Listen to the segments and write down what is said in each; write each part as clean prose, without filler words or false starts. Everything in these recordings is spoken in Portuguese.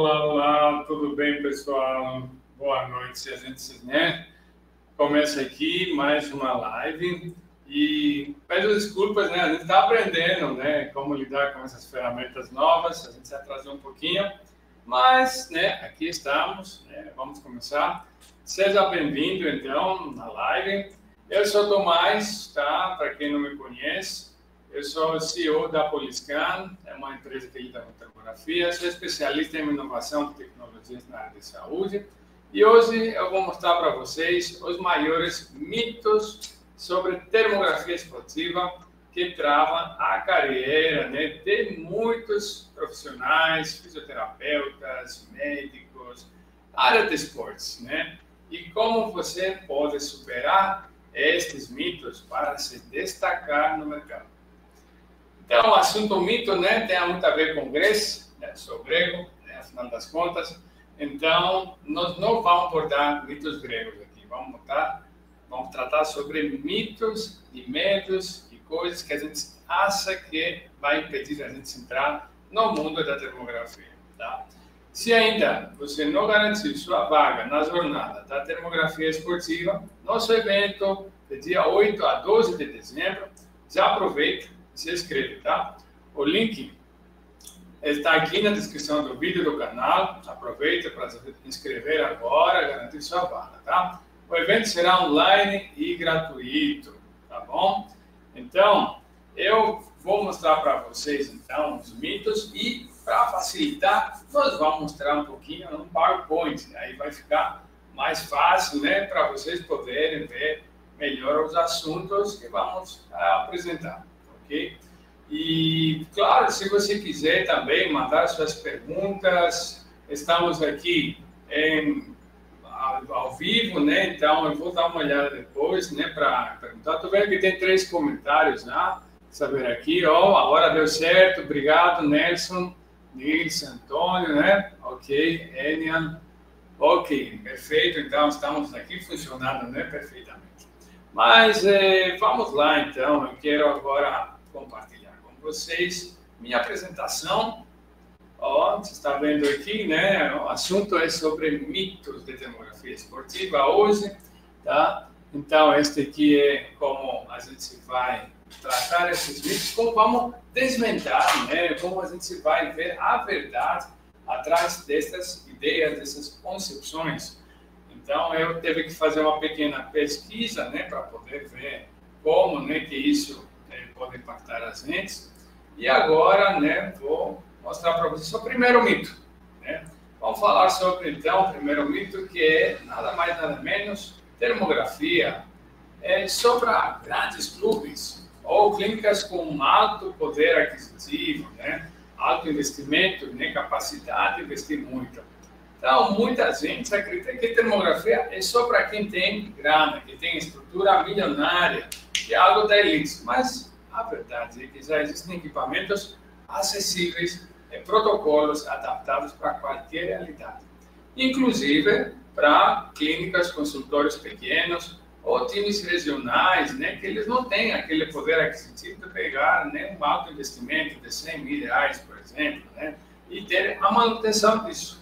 Olá, olá, tudo bem, pessoal? Boa noite. A gente, começa aqui mais uma live e peço desculpas, a gente está aprendendo, como lidar com essas ferramentas novas. A gente se atrasou um pouquinho, mas, aqui estamos, vamos começar. Seja bem-vindo, então, na live. Eu sou Tomás, tá? Para quem não me conhece. Eu sou o CEO da Poliscan, é uma empresa que lida com termografia, sou especialista em inovação e tecnologias na área de saúde. E hoje eu vou mostrar para vocês os maiores mitos sobre termografia esportiva que travam a carreira de muitos profissionais, fisioterapeutas, médicos, área de esportes, E como você pode superar estes mitos para se destacar no mercado. Então, o assunto mito, tem muito a ver com Grécia, sou grego, afinal das contas. Então, nós não vamos abordar mitos gregos aqui, vamos tratar sobre mitos e medos e coisas que a gente acha que vai impedir a gente entrar no mundo da termografia, tá? Se ainda você não garantir sua vaga na jornada da termografia esportiva, nosso evento de dia 8 a 12 de dezembro, já aproveita e se inscreve, tá? O link está aqui na descrição do vídeo do canal. Aproveita para se inscrever agora, garantir sua vaga, tá? O evento será online e gratuito, tá bom? Então, eu vou mostrar para vocês, então, os mitos e, para facilitar, nós vamos mostrar um pouquinho no PowerPoint. Aí vai ficar mais fácil, para vocês poderem ver melhor os assuntos que vamos apresentar, ok? E, claro, se você quiser também mandar suas perguntas, estamos aqui ao vivo, Então, eu vou dar uma olhada depois, para perguntar. Estou vendo que tem 3 comentários, saber aqui, agora deu certo, obrigado, Nelson, Nils, Antônio, Ok, Enian, ok, perfeito, então estamos aqui funcionando, perfeitamente. Mas vamos lá, então, eu quero agora compartilhar com vocês minha apresentação. Você está vendo aqui, o assunto é sobre mitos de termografia esportiva hoje, tá? Então, este aqui é como a gente vai tratar esses mitos, como vamos desvendar, como a gente vai ver a verdade atrás dessas ideias, dessas concepções. Então, eu tive que fazer uma pequena pesquisa, para poder ver como, que isso pode impactar as mentes. E agora, vou mostrar para vocês o primeiro mito, Vamos falar sobre, então, o primeiro mito, que é nada mais, nada menos, termografia é só para grandes clubes ou clínicas com alto poder aquisitivo, alto investimento, capacidade de investir muito. Então, muita gente acredita que termografia é só para quem tem grana, que tem estrutura milionária, que é algo da elite. Mas a verdade é que já existem equipamentos acessíveis e protocolos adaptados para qualquer realidade. Inclusive para clínicas, consultórios pequenos ou times regionais, que eles não têm aquele poder aquisitivo de pegar um alto investimento de R$100.000, por exemplo, e ter a manutenção disso.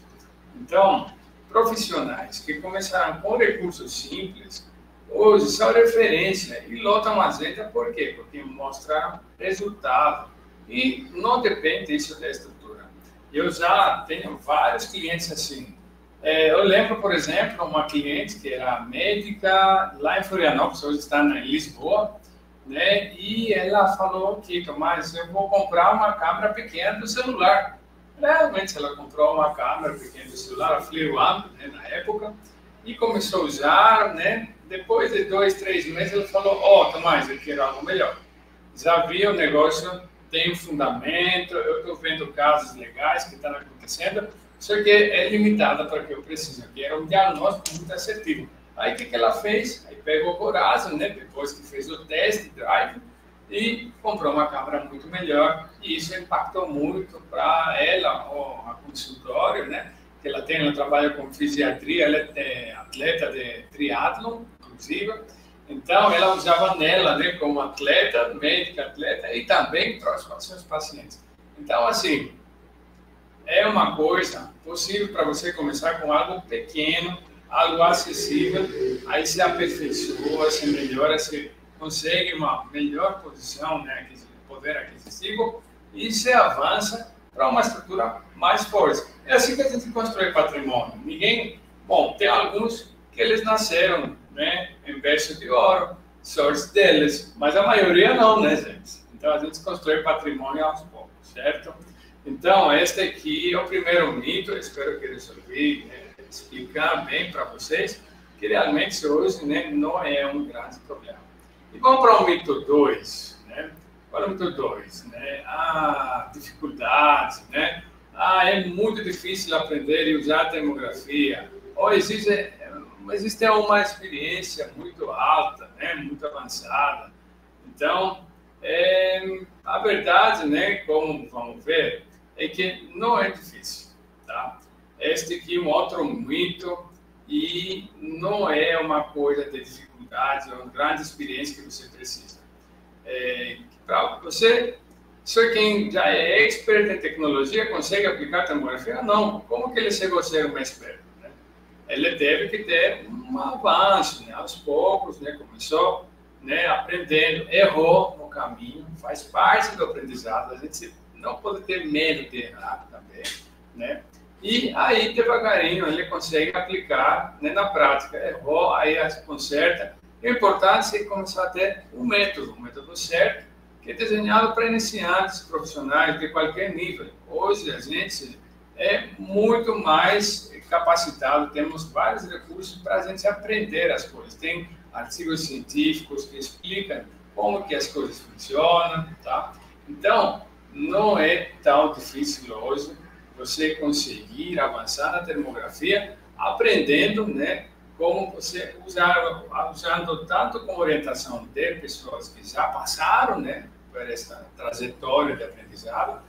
Então, profissionais que começaram com recursos simples, hoje são referência e lotam a agenda. Por quê? Porque mostraram resultado e não depende isso da estrutura. Eu já tenho vários clientes assim. Eu lembro, por exemplo, uma cliente que era médica lá em Florianópolis, hoje está em Lisboa, e ela falou que, Tomás, eu vou comprar uma câmera pequena do celular. Realmente, ela comprou uma câmera pequena do celular, a Flare One, na época, e começou a usar, Depois de 2, 3 meses, ela falou, Tomás, eu quero algo melhor. Já vi o negócio, tem fundamento, eu estou vendo casos legais que estão acontecendo, só que é limitada para o que eu preciso. Eu quero um diagnóstico muito assertivo. Aí, o que ela fez? Aí pegou coragem, depois que fez o test drive, e comprou uma câmera muito melhor, e isso impactou muito para ela, a consultório, que ela trabalha com fisiatria, ela é atleta de triatlon, inclusive, então ela usava nela, como atleta, médica, atleta, e também para os seus pacientes. Então, assim, é uma coisa possível para você começar com algo pequeno, algo acessível, aí se aperfeiçoa, se melhora, se consegue uma melhor posição, né, poder aquisitivo, e se avança para uma estrutura mais forte. É assim que a gente constrói patrimônio. Bom, tem alguns que eles nasceram, né, em berço de ouro, sorte deles, mas a maioria não, né, gente? Então a gente constrói patrimônio aos poucos, certo? Então, este aqui é o primeiro mito, espero que resolvi explicar bem para vocês, que realmente hoje, né, não é um grande problema. E vamos para o mito 2, né? Qual é o mito 2? Né? Dificuldade, né? É muito difícil aprender e usar a termografia. Ou existe uma experiência muito alta, né? Muito avançada. Então, a verdade, né, como vamos ver, é que não é difícil, tá? Este aqui é um outro mito e não é uma coisa de dificuldade, é uma grande experiência que você precisa. Para você, só quem já é expert em tecnologia consegue aplicar termografia? Não. Como que ele chegou a ser um expert? Né? Ele teve que ter um avanço, né? Aos poucos, né? Começou, né, aprendendo, errou no caminho, faz parte do aprendizado, a gente não pode ter medo de errar também, né? E aí, devagarinho, ele consegue aplicar, né, na prática. Errou, aí conserta. O importante é começar a ter um método certo, que é desenhado para iniciantes profissionais de qualquer nível. Hoje, a gente é muito mais capacitado, temos vários recursos para a gente aprender as coisas. Tem artigos científicos que explicam como que as coisas funcionam, tá? Então, não é tão difícil hoje você conseguir avançar na termografia, aprendendo, né, como você usando tanto com orientação de pessoas que já passaram, né, por essa trajetória de aprendizado,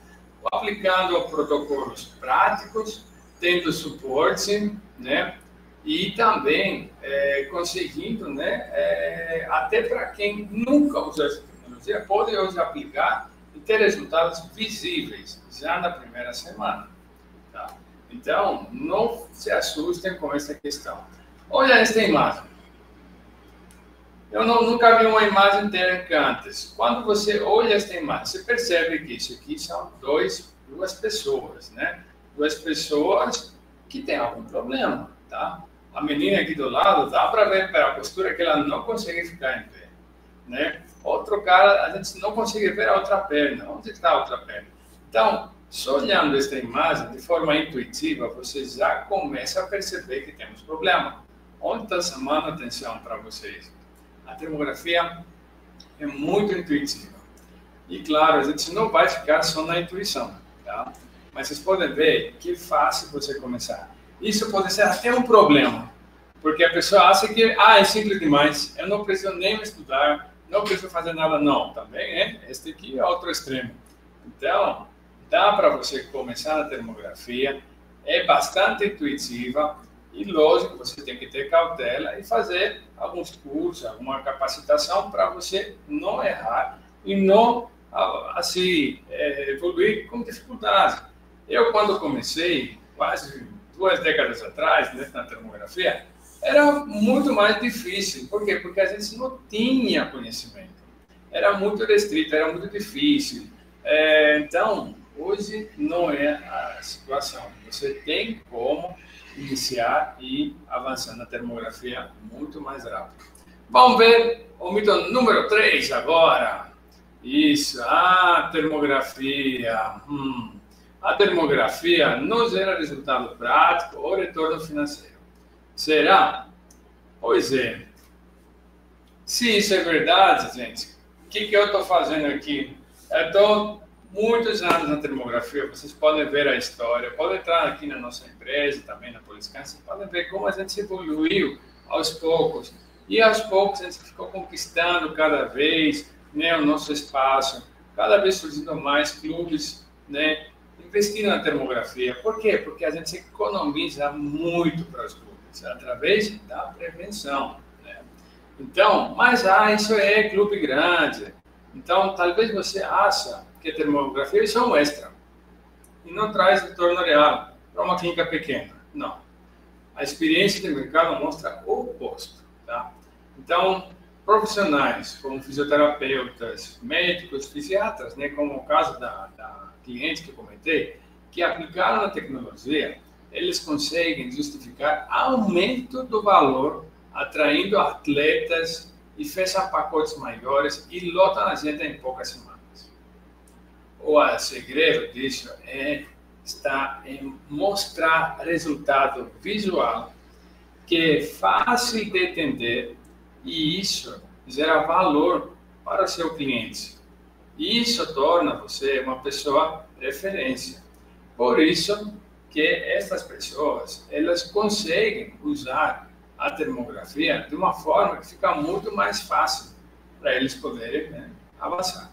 aplicando protocolos práticos, tendo suporte, né, e também conseguindo, né, até para quem nunca usou essa tecnologia, pode hoje aplicar e ter resultados visíveis já na primeira semana. Tá? Então, não se assustem com essa questão. Olha esta imagem. Eu nunca vi uma imagem tão antes. Quando você olha esta imagem, você percebe que isso aqui são duas pessoas, né? Duas pessoas que têm algum problema, tá? A menina aqui do lado, dá para ver pela postura que ela não consegue ficar em pé, né? Outro cara, a gente não consegue ver a outra perna. Onde está a outra perna? Então, só olhando esta imagem de forma intuitiva, você já começa a perceber que temos problema. Onde está chamando a atenção para vocês? A termografia é muito intuitiva. E, claro, a gente não vai ficar só na intuição, tá? Mas vocês podem ver que é fácil você começar. Isso pode ser até um problema, porque a pessoa acha que é simples demais, eu não preciso nem estudar, não preciso fazer nada, não. Também este aqui é outro extremo. Então, dá para você começar na termografia, é bastante intuitiva e, lógico, você tem que ter cautela e fazer alguns cursos, alguma capacitação para você não errar e não, assim, evoluir com dificuldade. Eu, quando comecei, quase 2 décadas atrás, né, na termografia, era muito mais difícil. Por quê? Porque a gente não tinha conhecimento. Era muito restrito, era muito difícil. Então, hoje não é a situação. Você tem como iniciar e avançar na termografia muito mais rápido. Vamos ver o mito número 3 agora. Isso, a termografia. A termografia não gera resultado prático ou retorno financeiro. Será? Pois é. Se isso é verdade, gente, o que eu estou fazendo aqui? Eu estou muitos anos na termografia, vocês podem ver a história, podem entrar aqui na nossa empresa, também na Poliscan, vocês podem ver como a gente evoluiu aos poucos. E aos poucos a gente ficou conquistando cada vez, né, o nosso espaço, cada vez surgindo mais clubes, né, investindo na termografia. Por quê? Porque a gente economiza muito para os clubes, através da prevenção, né? Então, mas isso é clube grande. Então, talvez você ache que a termografia é só um extra. e não traz retorno real para uma clínica pequena. Não. A experiência de mercado mostra o oposto. Tá? Então, profissionais como fisioterapeutas, médicos, fisiatras, né, como o caso da cliente que eu comentei, que aplicaram a tecnologia, eles conseguem justificar aumento do valor, atraindo atletas e fecham pacotes maiores e lotam a agenda em poucas semanas. O segredo disso está em mostrar resultado visual que é fácil de entender e isso gera valor para o seu cliente. Isso torna você uma pessoa referência. Por isso que essas pessoas, elas conseguem usar a termografia de uma forma que fica muito mais fácil para eles poderem, né, avançar.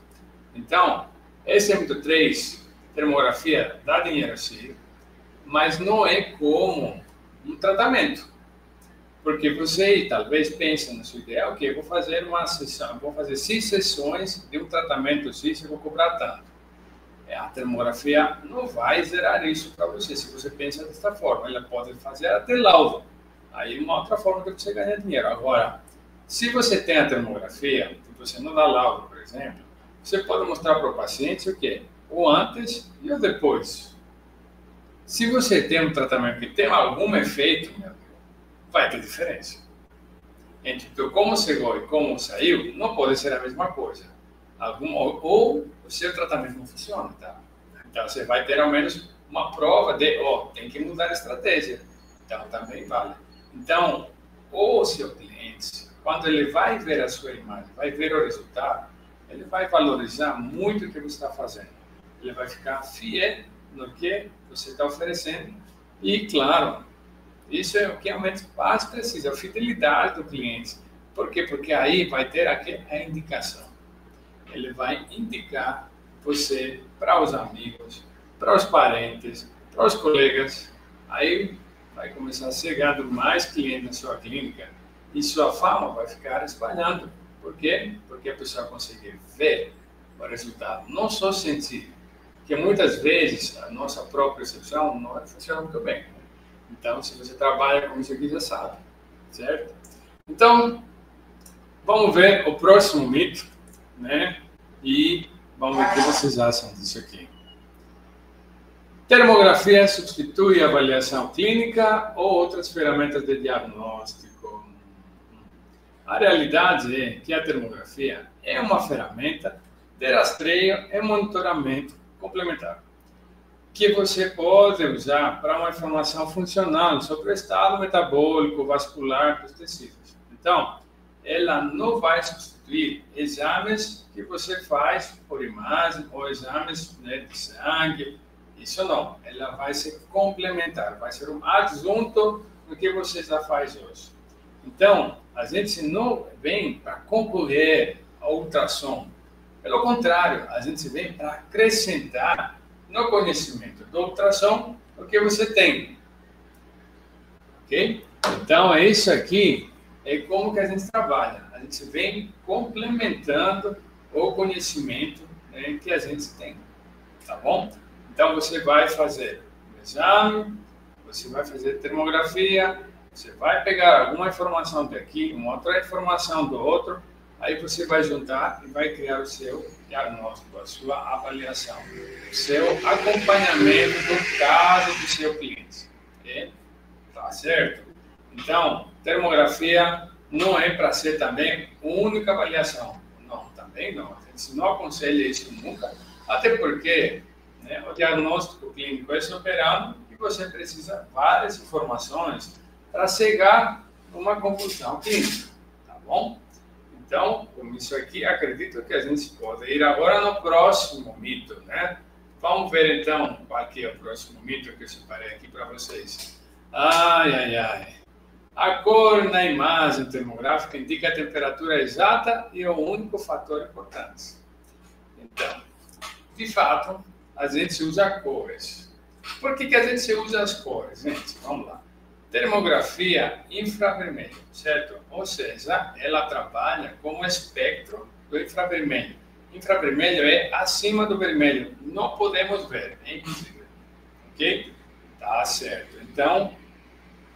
Então, esse MP3, termografia, dá dinheiro sim, mas não é como um tratamento. Porque você talvez pense no seu ideal, ok, vou fazer uma sessão, vou fazer 6 sessões de um tratamento X e vou cobrar tanto. A termografia não vai zerar isso para você, se você pensa desta forma. Ela pode fazer até laudo. Aí uma outra forma de você ganhar dinheiro. Agora, se você tem a termografia, e você não dá laudo, por exemplo, você pode mostrar para o paciente o quê? O antes e o depois. Se você tem um tratamento que tem algum efeito, meu amigo, vai ter diferença. Entre como chegou e como saiu, não pode ser a mesma coisa. Ou o seu tratamento não funciona, tá? Então você vai ter ao menos uma prova de, tem que mudar a estratégia. Então também vale. Então, o seu cliente, quando ele vai ver a sua imagem, vai ver o resultado, ele vai valorizar muito o que você está fazendo. Ele vai ficar fiel no que você está oferecendo e, claro, isso é o que realmente mais precisa, a fidelidade do cliente. Por quê? Porque aí vai ter a indicação. Ele vai indicar você para os amigos, para os parentes, para os colegas. Aí vai começar chegando mais clientes na sua clínica e sua fama vai ficar espalhando. Por quê? Porque a pessoa consegue ver o resultado, não só sentir. Porque muitas vezes a nossa própria percepção não funciona muito bem. Então, se você trabalha com isso aqui, já sabe, certo? Então, vamos ver o próximo mito, né? E vamos ver o que vocês acham disso aqui. Termografia substitui a avaliação clínica ou outras ferramentas de diagnóstico? A realidade é que a termografia é uma ferramenta de rastreio e monitoramento complementar, que você pode usar para uma informação funcional sobre o estado metabólico vascular dos tecidos. Então, ela não vai substituir exames que você faz por imagem ou exames, né, de sangue. Isso não. Ela vai ser complementar, vai ser um adjunto do que você já faz hoje. Então, a gente não vem para concorrer ao ultrassom. Pelo contrário, a gente vem para acrescentar no conhecimento do ultrassom o que você tem. Ok? Então, é isso aqui, é como que a gente trabalha. A gente vem complementando o conhecimento, né, que a gente tem. Tá bom? Então, você vai fazer o exame, você vai fazer termografia, você vai pegar alguma informação daqui, uma outra informação do outro, aí você vai juntar e vai criar o seu diagnóstico, a sua avaliação, o seu acompanhamento do caso do seu cliente. Okay? Tá certo? Então, termografia não é para ser também única avaliação. Não, também não. A gente não aconselha isso nunca, até porque, né, o diagnóstico clínico é soberano e você precisa de várias informações para chegar numa conclusão clínica. Tá bom? Então, com isso aqui, acredito que a gente pode ir agora no próximo mito, né? Vamos ver, então, qual que é o próximo mito que eu separei aqui para vocês. Ai, ai, ai. A cor na imagem termográfica indica a temperatura exata e é o único fator importante. Então, de fato, a gente usa cores. Por que a gente usa as cores, gente? Vamos lá. Termografia infravermelho, certo? Ou seja, ela trabalha com o espectro do infravermelho. Infravermelho é acima do vermelho, não podemos ver, é invisível. ok? Tá certo. Então,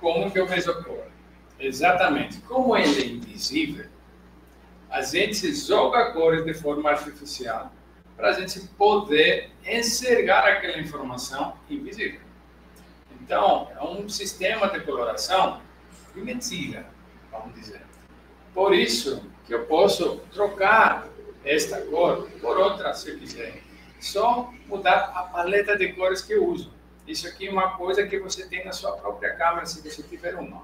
como que eu vejo a cor? Exatamente. Como ele é invisível, a gente joga cores de forma artificial para a gente poder enxergar aquela informação invisível. Então, é um sistema de coloração de mentira, vamos dizer. Por isso que eu posso trocar esta cor por outra, se eu quiser. Só mudar a paleta de cores que eu uso. Isso aqui é uma coisa que você tem na sua própria câmera, se você tiver uma.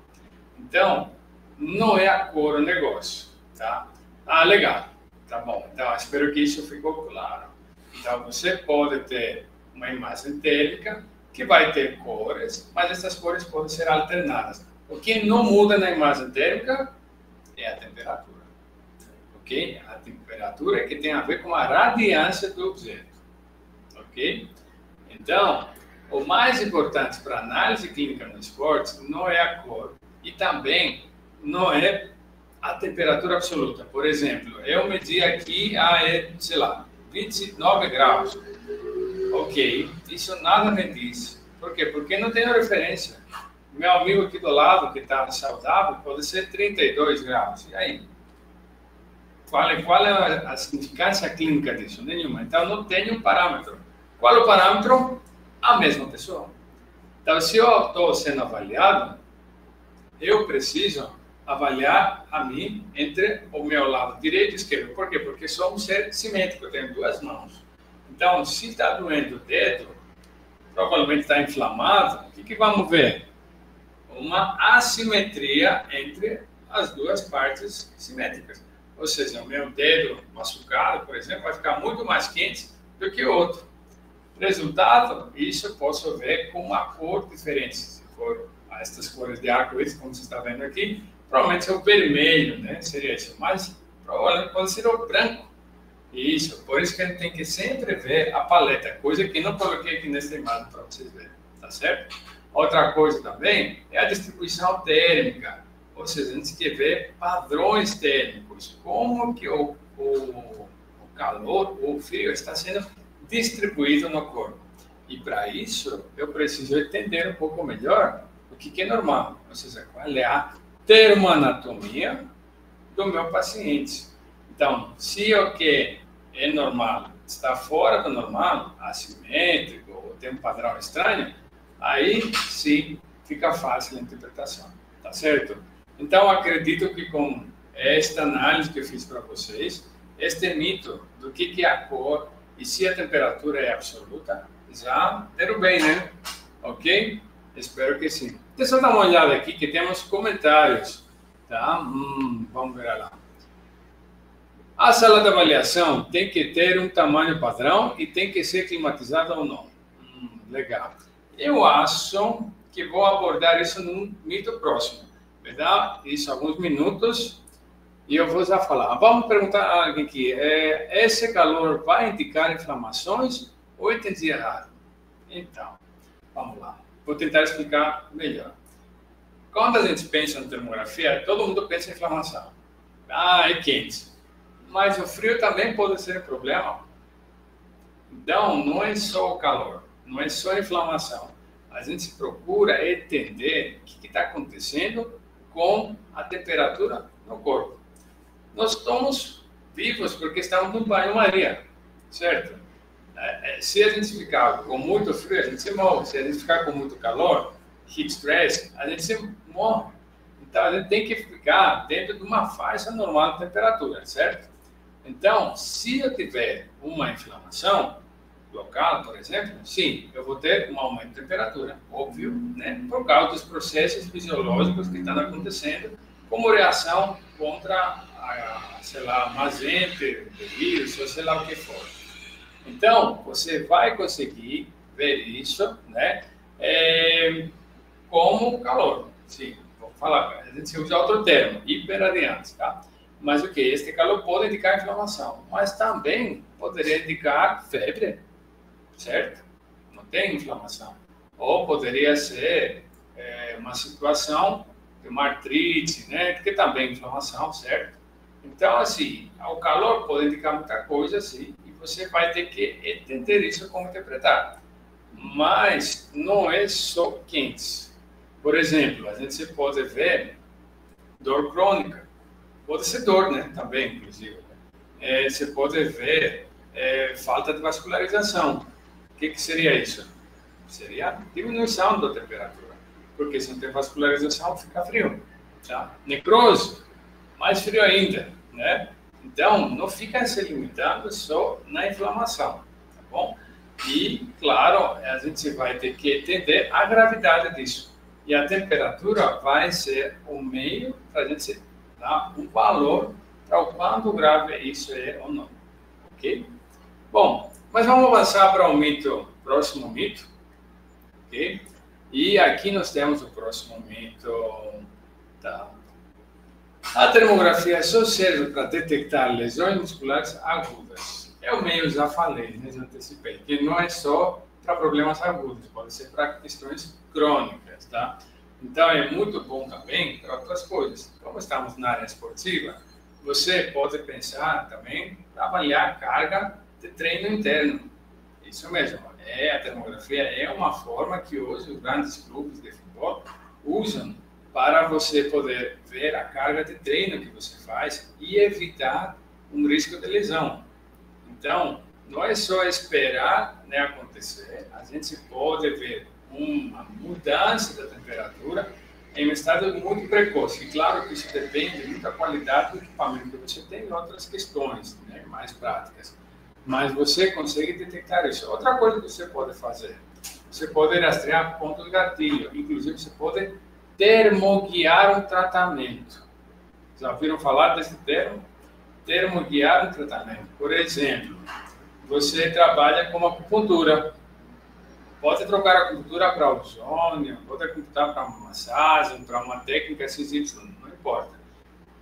Então, não é a cor o negócio, tá? Ah, legal. Tá bom. Então, espero que isso ficou claro. Então, você pode ter uma imagem térmica que vai ter cores, mas essas cores podem ser alternadas. O que não muda na imagem térmica é a temperatura. Ok? A temperatura é que tem a ver com a radiância do objeto. Ok? Então, o mais importante para a análise clínica no esporte não é a cor e também não é a temperatura absoluta. Por exemplo, eu medi aqui, sei lá, 29 graus. Ok, isso nada me diz. Por quê? Porque não tenho referência. Meu amigo aqui do lado, que está saudável, pode ser 32 graus. E aí? Qual é a significância clínica disso? Nenhuma. Então, não tenho um parâmetro. Qual é o parâmetro? A mesma pessoa. Então, se eu estou sendo avaliado, eu preciso avaliar a mim entre o meu lado direito e esquerdo. Por quê? Porque sou um ser simétrico, eu tenho duas mãos. Então, se está doendo o dedo, provavelmente está inflamado, o que vamos ver? Uma assimetria entre as duas partes simétricas. Ou seja, o meu dedo machucado, por exemplo, vai ficar muito mais quente do que o outro. Resultado, isso eu posso ver com uma cor diferente. Se for estas cores de arco-íris, como você está vendo aqui, provavelmente é o vermelho, né? Seria isso. Mas provavelmente pode ser o branco. Isso, por isso que a gente tem que sempre ver a paleta, coisa que não coloquei aqui nessa imagem para vocês verem, tá certo? Outra coisa também é a distribuição térmica, ou seja, a gente quer ver padrões térmicos, como que o calor, o frio está sendo distribuído no corpo. E para isso, eu preciso entender um pouco melhor o que é normal, ou seja, qual é a termoanatomia do meu paciente. Então, se o que é normal está fora do normal, assimétrico, ou tem um padrão estranho, aí sim fica fácil a interpretação, tá certo? Então, acredito que com esta análise que eu fiz para vocês, este mito do que é a cor e se a temperatura é absoluta, já deram bem, né? Ok? Espero que sim. Deixa eu dar uma olhada aqui, que temos comentários, tá? Vamos ver lá. A sala de avaliação tem que ter um tamanho padrão e tem que ser climatizada ou não? Legal. Eu acho que vou abordar isso num mito próximo. Vai dar isso alguns minutos e eu vou já falar. Vamos perguntar a alguém aqui. Esse calor vai indicar inflamações ou entendi errado? Então, vamos lá. Vou tentar explicar melhor. Quando a gente pensa em termografia, todo mundo pensa em inflamação. Ah, é quente. Mas o frio também pode ser um problema. Então, não é só o calor, não é só a inflamação. A gente procura entender o que está acontecendo com a temperatura no corpo. Nós estamos vivos porque estamos no banho-maria, certo? Se a gente ficar com muito frio, a gente se morre. Se a gente ficar com muito calor, heat stress, a gente se morre. Então, a gente tem que ficar dentro de uma faixa normal de temperatura, certo? Então, se eu tiver uma inflamação local, por exemplo, sim, eu vou ter um aumento de temperatura, óbvio, né? Por causa dos processos fisiológicos que estão acontecendo, como reação contra, sei lá, magente, vírus, ou sei lá o que for. Então, você vai conseguir ver isso, né? Como calor. Sim, vou falar, a gente usa outro termo, hiperradiante, tá? Mas o que? Este calor pode indicar inflamação, mas também poderia indicar febre, certo? Não tem inflamação. Ou poderia ser uma situação de uma artrite, né? Que também é inflamação, certo? Então, assim, o calor pode indicar muita coisa, assim, e você vai ter que entender isso como interpretar. mas não é só quentes. Por exemplo, a gente pode ver dor crônica. Pode ser dor, né? Também, inclusive. Você pode ver falta de vascularização. O que seria isso? Seria diminuição da temperatura. Porque se não tem vascularização, fica frio. Tá? Necrose, mais frio ainda, né? Então, não fica se limitando só na inflamação, tá bom? E, claro, a gente vai ter que entender a gravidade disso. E a temperatura vai ser o meio para a gente dar um valor para o quanto grave isso é ou não, ok? Bom, mas vamos avançar para o próximo mito, ok? E aqui nós temos o próximo mito, tá? A termografia só serve para detectar lesões musculares agudas. Eu meio já falei, né, já antecipei, que não é só para problemas agudos, pode ser para questões crônicas, tá? Então é muito bom também para outras coisas. Como estamos na área esportiva, você pode pensar também para avaliar a carga de treino interno. Isso mesmo, a termografia é uma forma que hoje os grandes clubes de futebol usam para você poder ver a carga de treino que você faz e evitar um risco de lesão. Então, não é só esperar, né, acontecer, a gente pode ver uma mudança da temperatura em um estado muito precoce. E claro que isso depende muito da qualidade do equipamento que você tem e outras questões, né, mais práticas. Mas você consegue detectar isso. Outra coisa que você pode fazer, você pode rastrear pontos de gatilho, inclusive você pode termoguiar um tratamento. Já ouviram falar desse termo? Termoguiar um tratamento. Por exemplo, você trabalha com acupuntura. Pode trocar a acupuntura para ozônio, pode acupuntar para uma massagem, para uma técnica XY, não importa.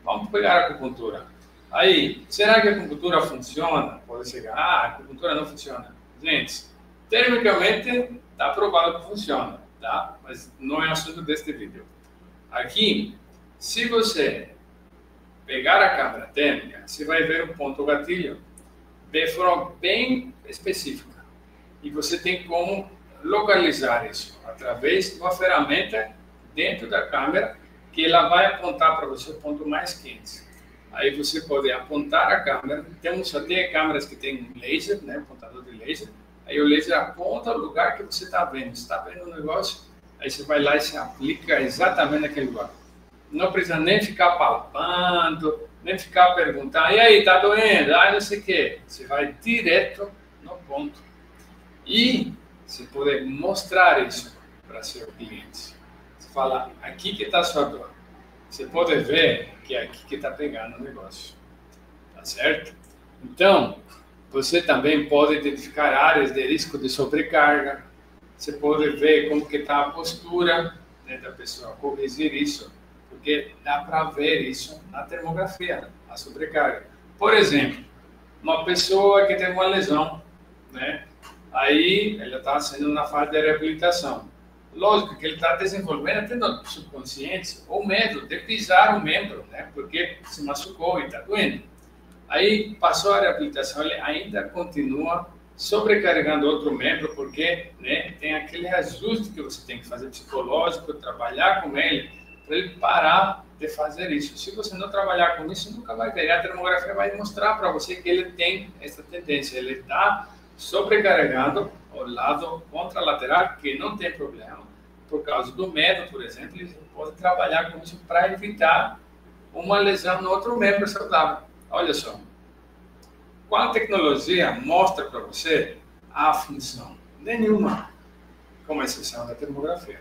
Vamos pegar a acupuntura. Aí, será que a acupuntura funciona? Pode chegar, a acupuntura não funciona. Gente, termicamente está provado que funciona, tá? Mas não é assunto deste vídeo. Aqui, se você pegar a câmera térmica, você vai ver o ponto gatilho de forma bem específica. E você tem como localizar isso através de uma ferramenta dentro da câmera que ela vai apontar para você o ponto mais quente. Aí você pode apontar a câmera, temos até câmeras que tem laser, né, apontador de laser, aí o laser aponta o lugar que você está vendo. Você está vendo o negócio, aí você vai lá e se aplica exatamente naquele lugar. Não precisa nem ficar palpando, nem ficar perguntando, e aí, tá doendo? Ah, não sei o quê. Você vai direto no ponto. E você pode mostrar isso para seu cliente. Você fala, aqui que está a sua dor. Você pode ver que é aqui que está pegando o negócio. Tá certo? Então, você também pode identificar áreas de risco de sobrecarga. Você pode ver como que está a postura, né, da pessoa, corrigir isso. Porque dá para ver isso na termografia, a sobrecarga. Por exemplo, uma pessoa que tem uma lesão, né? Aí ela está sendo na fase de reabilitação. Lógico que ele está desenvolvendo até no subconsciente o medo de pisar o membro, né? Porque se machucou e está doendo. Aí passou a reabilitação, ele ainda continua sobrecarregando outro membro, porque, né, tem aquele ajuste que você tem que fazer psicológico, trabalhar com ele, para ele parar de fazer isso. Se você não trabalhar com isso, nunca vai ver. A termografia vai mostrar para você que ele tem essa tendência, ele está sobrecarregando o lado contralateral, que não tem problema. Por causa do medo, por exemplo, ele pode trabalhar com isso para evitar uma lesão no outro membro saudável. Olha só, qual tecnologia mostra para você a função? Nenhuma, com exceção da termografia.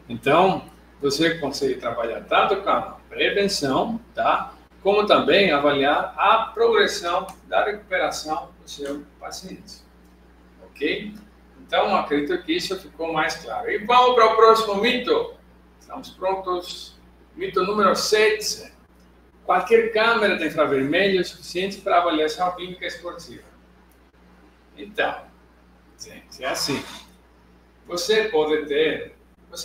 Então, você consegue trabalhar tanto com a prevenção, tá? Como também avaliar a progressão da recuperação do seu paciente. Ok? Então, acredito que isso ficou mais claro. E vamos para o próximo mito. Estamos prontos. Mito número 7. Qualquer câmera de infravermelho é suficiente para avaliação clínica esportiva. Então, gente, é assim. Você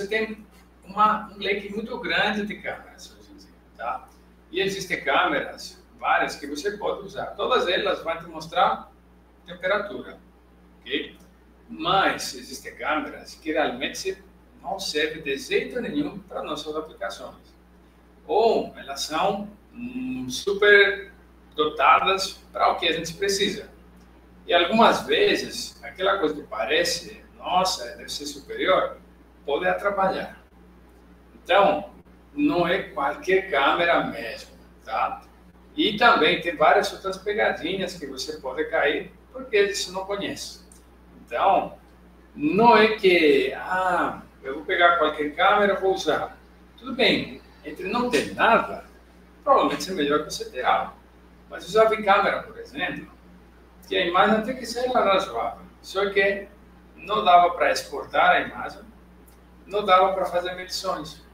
tem um leque muito grande de câmeras hoje em dia, tá? E existem câmeras, várias, que você pode usar. Todas elas vão te mostrar temperatura, ok? Mas existem câmeras que realmente não servem de jeito nenhum para nossas aplicações. Ou elas são super dotadas para o que a gente precisa. E algumas vezes, aquela coisa que parece, nossa, deve ser superior, pode atrapalhar. Então, não é qualquer câmera mesmo, tá? E também tem várias outras pegadinhas que você pode cair porque você não conhece. Então, não é que, eu vou pegar qualquer câmera e vou usar. Tudo bem, entre não ter nada, provavelmente é melhor que você ter algo. Mas usar câmera, por exemplo, que a imagem tem que ser razoável. Só que não dava para exportar a imagem, não dava para fazer medições.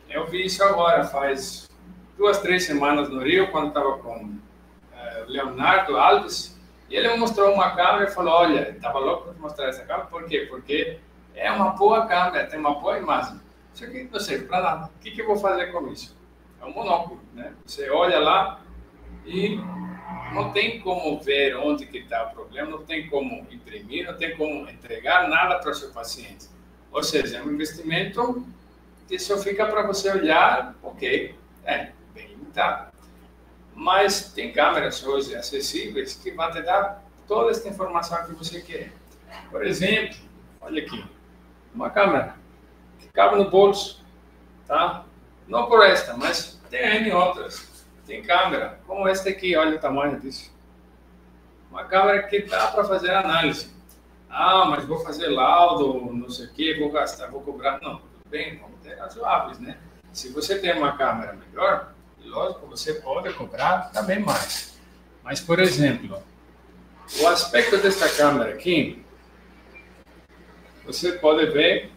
Eu vi isso agora, faz 2, 3 semanas no Rio, quando estava com o Leonardo Alves, e ele me mostrou uma câmera e falou, olha, estava louco para mostrar essa câmera, por quê? Porque é uma boa câmera, tem uma boa imagem. Só que não serve para nada. O que eu vou fazer com isso? É um monóculo, né? Você olha lá e não tem como ver onde que está o problema, não tem como imprimir, não tem como entregar nada para o seu paciente. Ou seja, é um investimento que só fica para você olhar, ok, bem limitado. Mas tem câmeras hoje acessíveis que vão te dar toda essa informação que você quer. Por exemplo, olha aqui, uma câmera que cabe no bolso, tá? Não por esta, mas tem N outras. Tem câmera, como esta aqui, olha o tamanho disso. Uma câmera que dá para fazer análise. Mas vou fazer laudo, não sei o que, vou gastar, vou cobrar. Não, tudo bem, vamos ter razoáveis, né? Se você tem uma câmera melhor, lógico, você pode cobrar também mais. Mas, por exemplo, o aspecto desta câmera aqui, você pode ver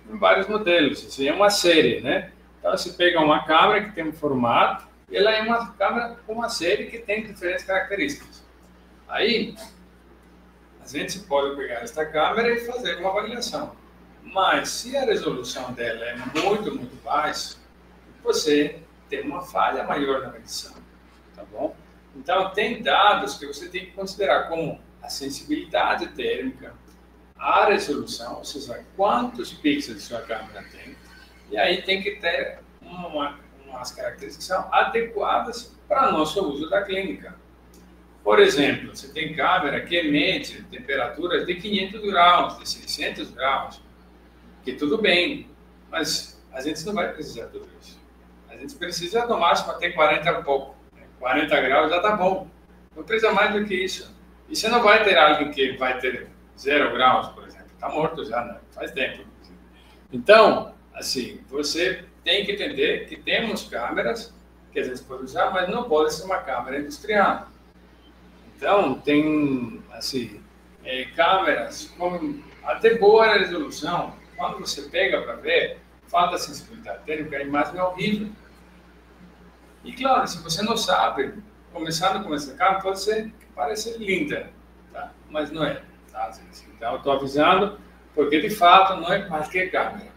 em vários modelos. Isso é uma série, né? Então, você pega uma câmera que tem um formato, e ela é uma câmera com uma série que tem diferentes características. Aí, a gente pode pegar esta câmera e fazer uma avaliação. Mas, se a resolução dela é muito, muito baixa, você tem uma falha maior na medição, tá bom? Então, tem dados que você tem que considerar, como a sensibilidade térmica, a resolução, ou seja, quantos pixels sua câmera tem, e aí tem que ter umas características que são adequadas para o nosso uso da clínica. Por exemplo, você tem câmera que emite temperaturas de 500 graus, de 600 graus, que tudo bem, mas a gente não vai precisar de tudo isso. A gente precisa no máximo até 40 e pouco. 40 graus já está bom. Não precisa mais do que isso. E você não vai ter alguém que vai ter 0 graus, por exemplo. Está morto já, né? Faz tempo. Então, assim, você tem que entender que temos câmeras que a gente pode usar, mas não pode ser uma câmera industrial. Então, tem, assim, câmeras com até boa resolução. Quando você pega para ver, falta sensibilidade térmica, a imagem é horrível. E claro, se você não sabe, começando com essa câmera, pode ser que pareça linda, tá? Mas não é, tá, gente? Então, eu estou avisando, porque de fato não é qualquer câmera.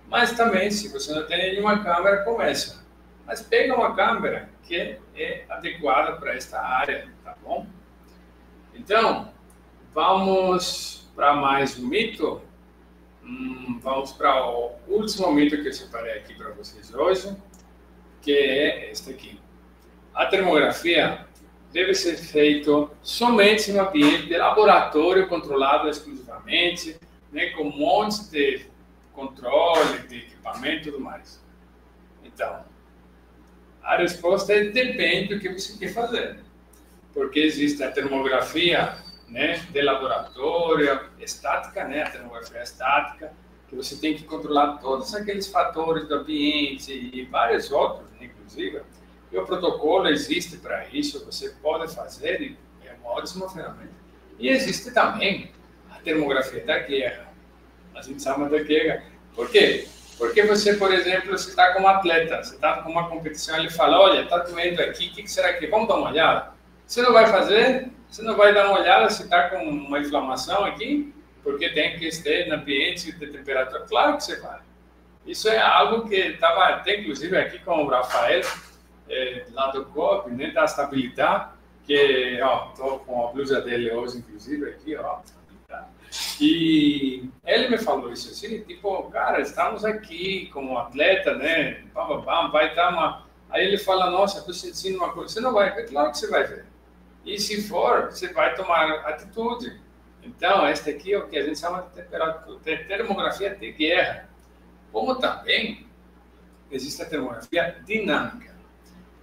Mas também, se você não tem nenhuma câmera, começa. Mas pega uma câmera que é adequada para esta área, tá bom? Então, vamos para mais um mito. Vamos para o último mito que eu separei aqui para vocês hoje, que é este aqui. A termografia deve ser feita somente no ambiente de laboratório controlado exclusivamente, né, com um monte de controle, de equipamento e tudo mais. Então, a resposta é depende do que você quer fazer. Porque existe a termografia, né, de laboratório, estática, né, a termografia estática, que você tem que controlar todos aqueles fatores do ambiente e vários outros, né, inclusive. E o protocolo existe para isso, você pode fazer, e é uma ótima ferramenta. E existe também a termografia da guerra. A gente chama da guerra. Por quê? Porque você, por exemplo, você está como atleta, você está com uma competição, ele fala, olha, está doendo aqui, o que será que é? Vamos dar uma olhada? Você não vai fazer? Você não vai dar uma olhada se está com uma inflamação aqui? Porque tem que estar no ambiente de temperatura. Claro que você vai. Isso é algo que estava até, inclusive, aqui com o Rafael, lá do COP, né, da estabilidade, que, ó, estou com a blusa dele hoje, inclusive, aqui, ó, Tá? E ele me falou isso assim, tipo, cara, estamos aqui como atleta, né? Vai dar uma... Aí ele fala, nossa, eu te ensino uma coisa. Você não vai ver? Claro que você vai ver. E se for, você vai tomar atitude. Então, esta aqui é o que a gente chama de termografia de guerra. Como também existe a termografia dinâmica.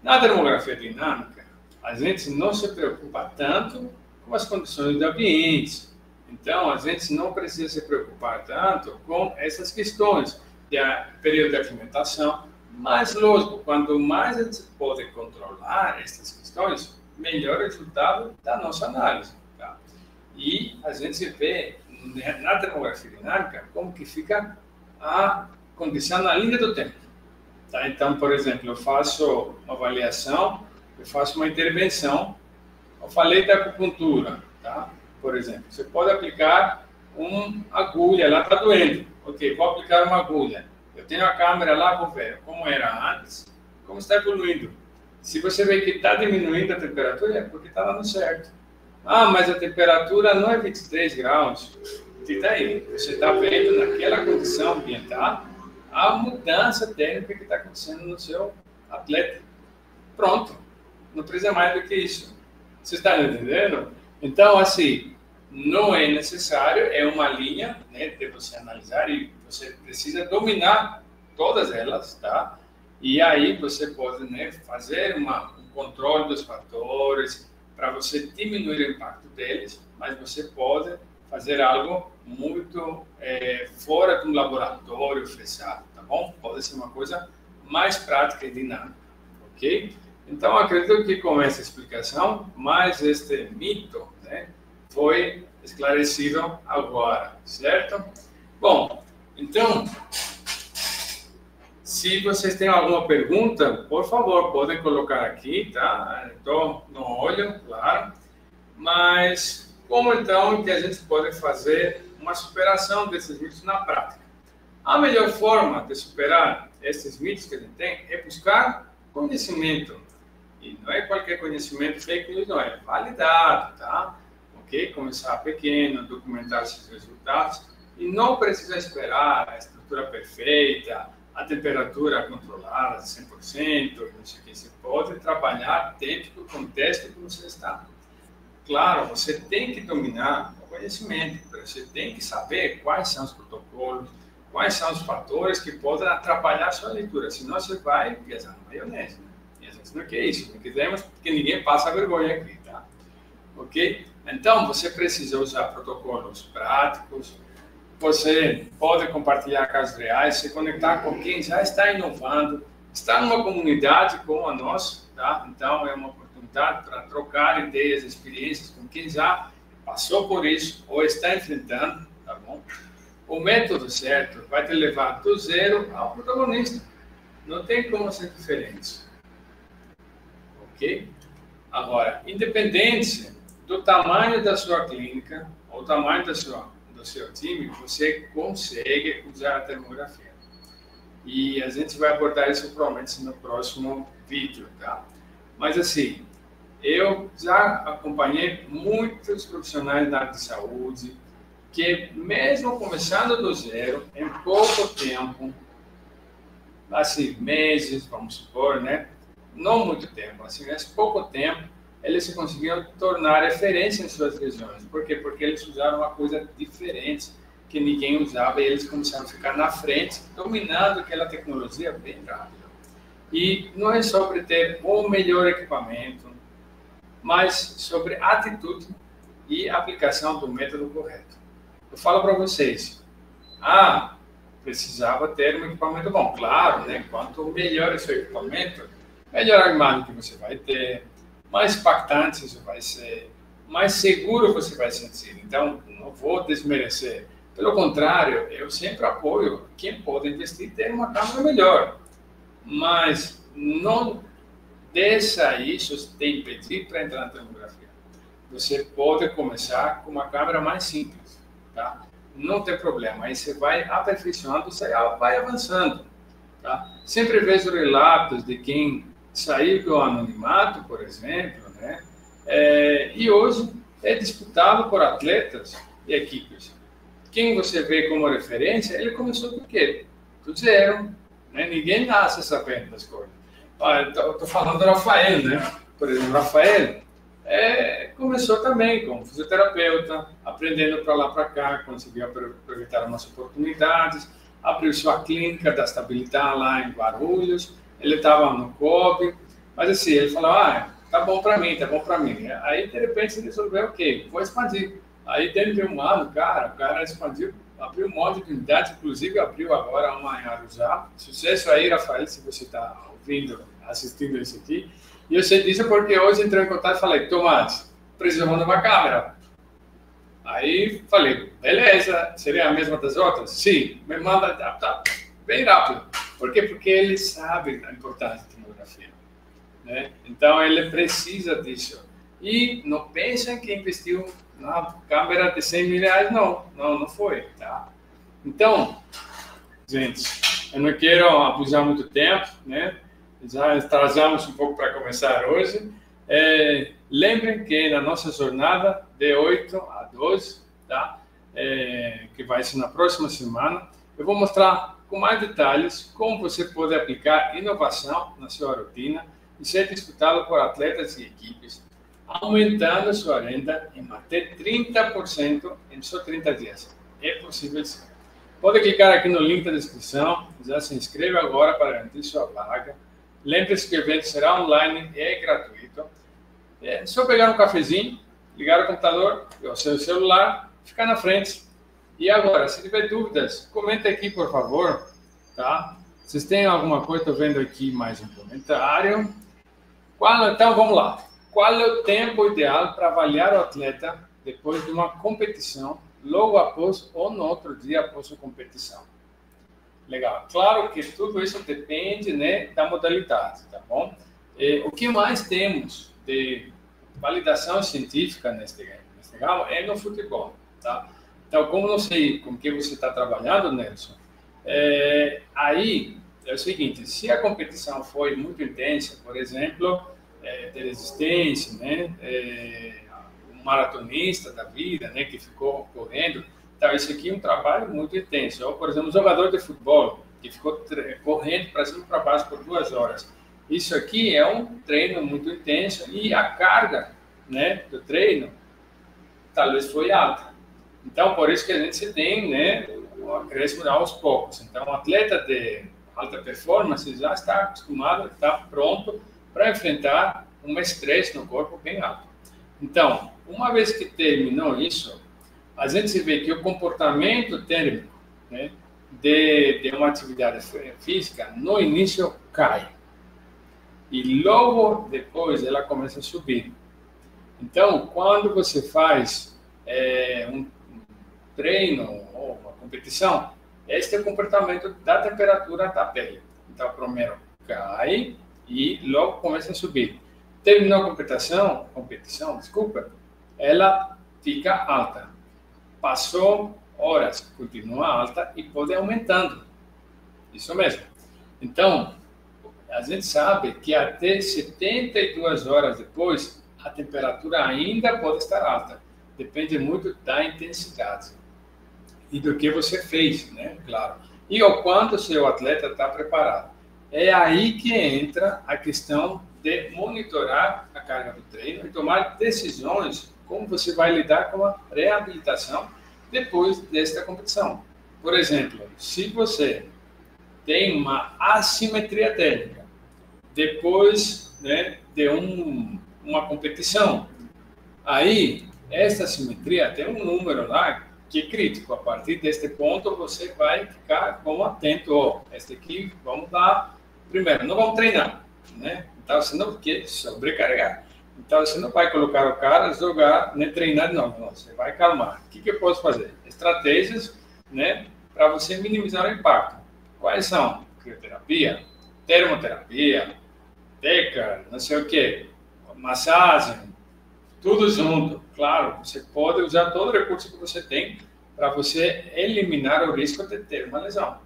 Na termografia dinâmica, a gente não se preocupa tanto com as condições do ambiente. Então, a gente não precisa se preocupar tanto com essas questões de período de aclimatação. Mas, lógico, quanto mais a gente pode controlar essas questões, melhor o resultado da nossa análise. Tá? E a gente vê na termografia dinâmica como que fica a condição na linha do tempo. Tá? Então, por exemplo, eu faço uma avaliação, eu faço uma intervenção, eu falei da acupuntura, tá? Por exemplo, você pode aplicar uma agulha, lá está doendo, ok, vou aplicar uma agulha, eu tenho a câmera lá, vou ver como era antes, como está evoluindo. Se você vê que está diminuindo a temperatura, é porque está dando certo. Ah, mas a temperatura não é 23 graus. E daí, você está vendo naquela condição ambiental a mudança térmica que está acontecendo no seu atleta. Pronto. Não precisa mais do que isso. Você está entendendo? Então, assim, não é necessário, é uma linha, né, de você analisar e você precisa dominar todas elas, tá? E aí você pode, né, fazer um controle dos fatores para você diminuir o impacto deles, mas você pode fazer algo muito fora de um laboratório fechado, tá bom? Pode ser uma coisa mais prática e dinâmica, ok? Então, acredito que com essa explicação, mais este mito, né, foi esclarecido agora, certo? Bom, então, se vocês têm alguma pergunta, por favor, podem colocar aqui, tá? Estou no olho, claro. Mas como então que a gente pode fazer uma superação desses mitos na prática? A melhor forma de superar esses mitos que a gente tem é buscar conhecimento. E não é qualquer conhecimento fake news, não, é validado, tá? Ok? Começar pequeno, documentar esses resultados e não precisa esperar a estrutura perfeita, a temperatura controlada, 100%, não sei o que. Você pode trabalhar dentro do contexto que você está. Claro, você tem que dominar o conhecimento, você tem que saber quais são os protocolos, quais são os fatores que podem atrapalhar a sua leitura, senão você vai viajar na maionese, né? E a gente não quer isso, não queremos que ninguém passe vergonha aqui, tá? Ok? Então, você precisa usar protocolos práticos, você pode compartilhar casos reais, se conectar com quem já está inovando, está numa comunidade como a nossa, tá? Então, é uma oportunidade para trocar ideias, experiências com quem já passou por isso ou está enfrentando, tá bom? O método certo vai te levar do zero ao protagonista. Não tem como ser diferente. Ok? Agora, independente do tamanho da sua clínica ou tamanho do seu time, você consegue usar a termografia. E a gente vai abordar isso provavelmente no próximo vídeo, tá? Mas assim, eu já acompanhei muitos profissionais da área de saúde que, mesmo começando do zero, em pouco tempo, assim, meses, vamos supor, né? Não muito tempo, assim, mas pouco tempo, eles se conseguiram tornar referência em suas regiões. Por quê? Porque eles usaram uma coisa diferente que ninguém usava e eles começaram a ficar na frente, dominando aquela tecnologia bem rápido. E não é sobre ter o melhor equipamento, mas sobre atitude e aplicação do método correto. Eu falo para vocês, precisava ter um equipamento bom. Claro, né? Quanto melhor é o seu equipamento, melhor a imagem que você vai ter, mais impactante você vai ser, mais seguro você vai sentir. Então, não vou desmerecer. Pelo contrário, eu sempre apoio quem pode investir em ter uma câmera melhor. Mas não deixa isso te impedir para entrar na termografia. Você pode começar com uma câmera mais simples, tá? Não tem problema. Aí você vai aperfeiçoando, você vai avançando, tá? Sempre vejo relatos de quem saiu do anonimato, por exemplo, né? E hoje é disputado por atletas de equipes. Quem você vê como referência, ele começou do quê? Do zero, né? Ninguém nasce sabendo das coisas. Estou falando do Rafael, né? Por exemplo, Rafael começou também como fisioterapeuta, aprendendo para lá para cá, conseguiu aproveitar umas oportunidades, abriu sua clínica da estabilidade lá em Guarulhos, ele estava no COB, mas assim, ele falou, tá bom para mim, tá bom para mim. Aí, de repente, ele resolveu, ok, vou expandir. Aí, dentro de um ano, o cara expandiu, abriu um monte de unidades, inclusive abriu agora uma em Arujá. Sucesso aí, Rafael, se você está ouvindo, assistindo isso aqui. E eu sei disso porque hoje entrei em contato e falei, Tomás, precisamos de uma câmera. Aí falei, beleza, seria a mesma das outras? Sim, me manda, tá, bem rápido. Por quê? Porque ele sabe a importância da tomografia, né? Então, ele precisa disso. E não pensem que investiu na câmera de 100 mil reais, não foi, tá? Então, gente, eu não quero abusar muito tempo, né? Já atrasamos um pouco para começar hoje. Lembrem que na nossa jornada de 8 a 12, tá? Que vai ser na próxima semana, eu vou mostrar com mais detalhes como você pode aplicar inovação na sua rotina e ser disputado por atletas e equipes, aumentando sua renda e manter 30% em só 30 dias. É possível sim. Pode clicar aqui no link da descrição, já se inscreva agora para garantir sua vaga. Lembre-se que o evento será online e é gratuito. É só pegar um cafezinho, ligar o computador, o seu celular, ficar na frente. E agora, se tiver dúvidas, comenta aqui, por favor, tá? Vocês têm alguma coisa? Estou vendo aqui mais um comentário. Então, vamos lá. Qual é o tempo ideal para avaliar o atleta depois de uma competição, logo após ou no outro dia após a competição? Legal. Claro que tudo isso depende, né, da modalidade, tá bom? O que mais temos de validação científica neste ramo é no futebol, tá? Então, como não sei com que você está trabalhando, Nelson, aí é o seguinte, se a competição foi muito intensa, por exemplo, de resistência, né, um maratonista da vida, né, que ficou correndo, então, isso aqui é um trabalho muito intenso. Ou, por exemplo, um jogador de futebol que ficou correndo para cima e para baixo por 2 horas. Isso aqui é um treino muito intenso e a carga, né, do treino talvez foi alta. Então, por isso que a gente tem, né, o acréscimo aos poucos. Então, um atleta de alta performance já está acostumado, está pronto para enfrentar um estresse no corpo bem alto. Então, uma vez que terminou isso, a gente vê que o comportamento térmico, né, de uma atividade física, no início cai. E logo depois ela começa a subir. Então, quando você faz um treino ou uma competição, este é o comportamento da temperatura da pele. Então, primeiro cai e logo começa a subir. Terminou a competição, desculpa, ela fica alta. Passou horas, continua alta e pode ir aumentando. Isso mesmo. Então, a gente sabe que até 72 horas depois, a temperatura ainda pode estar alta. Depende muito da intensidade e do que você fez, né? Claro. E o quanto seu atleta está preparado. É aí que entra a questão de monitorar a carga do treino e tomar decisões como você vai lidar com a reabilitação depois desta competição. Por exemplo, se você tem uma assimetria técnica depois, né, de uma competição, aí essa assimetria tem um número lá que é crítico. A partir deste ponto você vai ficar como atento. Este aqui, vamos lá, primeiro, não vamos treinar, né? Então, você não quer sobrecarregar. Então, você não vai colocar o cara, jogar, nem treinar, não. Você vai calmar. O que eu posso fazer? Estratégias, né, para você minimizar o impacto. Quais são? Crioterapia, termoterapia, teca, não sei o quê, massagem, tudo junto. Claro, você pode usar todo o recurso que você tem para você eliminar o risco de ter uma lesão,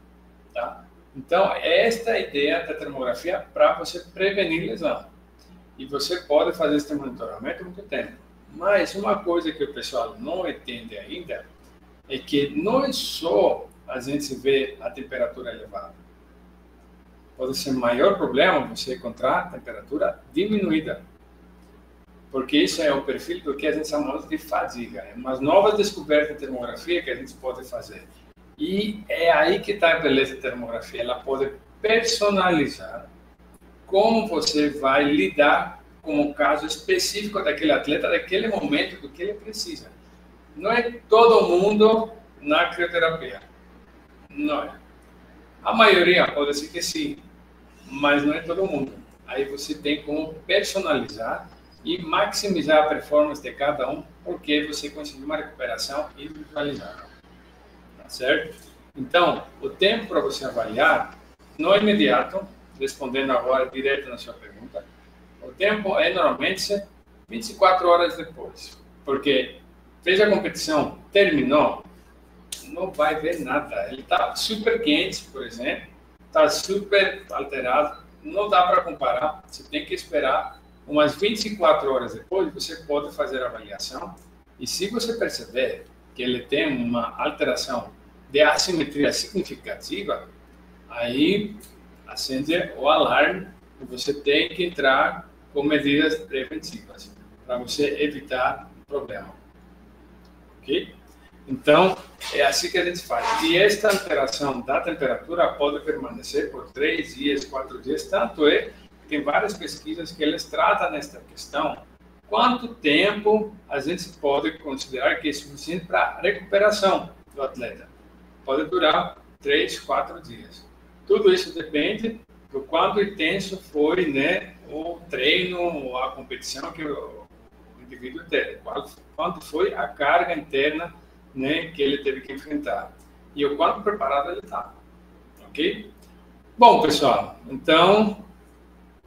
tá? Então, esta é a ideia da termografia para você prevenir lesão. E você pode fazer esse monitoramento muito tempo. Mas uma coisa que o pessoal não entende ainda é que não é só a gente vê a temperatura elevada. Pode ser o maior problema você encontrar a temperatura diminuída. Porque isso é o perfil do que a gente chama de fadiga. É uma nova descoberta de termografia que a gente pode fazer. E é aí que está a beleza da termografia. Ela pode personalizar como você vai lidar com o caso específico daquele atleta, daquele momento, do que ele precisa. Não é todo mundo na crioterapia. Não é. A maioria pode ser que sim, mas não é todo mundo. Aí você tem como personalizar e maximizar a performance de cada um, porque você conseguiu uma recuperação individualizada. Tá certo? Então, o tempo para você avaliar não é imediato, respondendo agora direto na sua pergunta. O tempo é normalmente 24 horas depois, porque fez a competição, terminou, não vai ver nada. Ele está super quente, por exemplo, está super alterado, não dá para comparar, você tem que esperar umas 24 horas depois, você pode fazer a avaliação, e se você perceber que ele tem uma alteração de assimetria significativa, aí acende o alarme e você tem que entrar com medidas preventivas para você evitar o problema. Ok? Então, é assim que a gente faz. E esta alteração da temperatura pode permanecer por 3 dias, 4 dias, tanto é que tem várias pesquisas que eles tratam nesta questão. Quanto tempo a gente pode considerar que é suficiente para a recuperação do atleta? Pode durar 3, 4 dias. Tudo isso depende do quanto intenso foi, né, o treino ou a competição que o indivíduo teve. Quanto foi a carga interna, né, que ele teve que enfrentar. E o quanto preparado ele está. Ok? Bom, pessoal, então,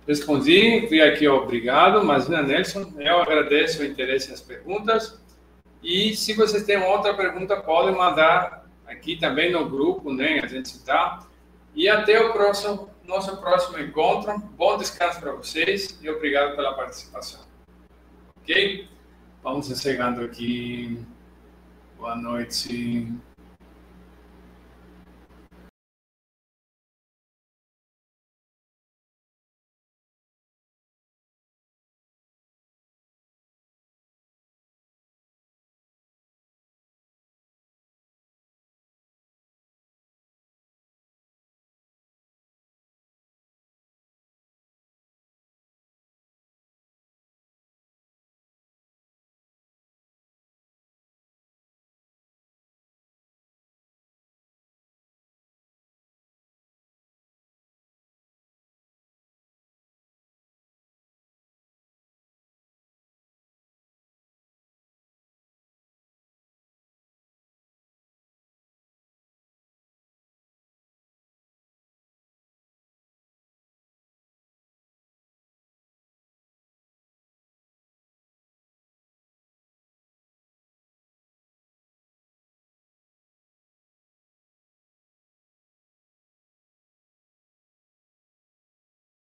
respondi, vi aqui, obrigado, Imagina Nelson, eu agradeço o interesse nas perguntas. E se vocês têm outra pergunta, podem mandar aqui também no grupo, né, a gente está. E até o nosso próximo encontro. Bom descanso para vocês e obrigado pela participação. Ok? Vamos encerrando aqui. Boa noite.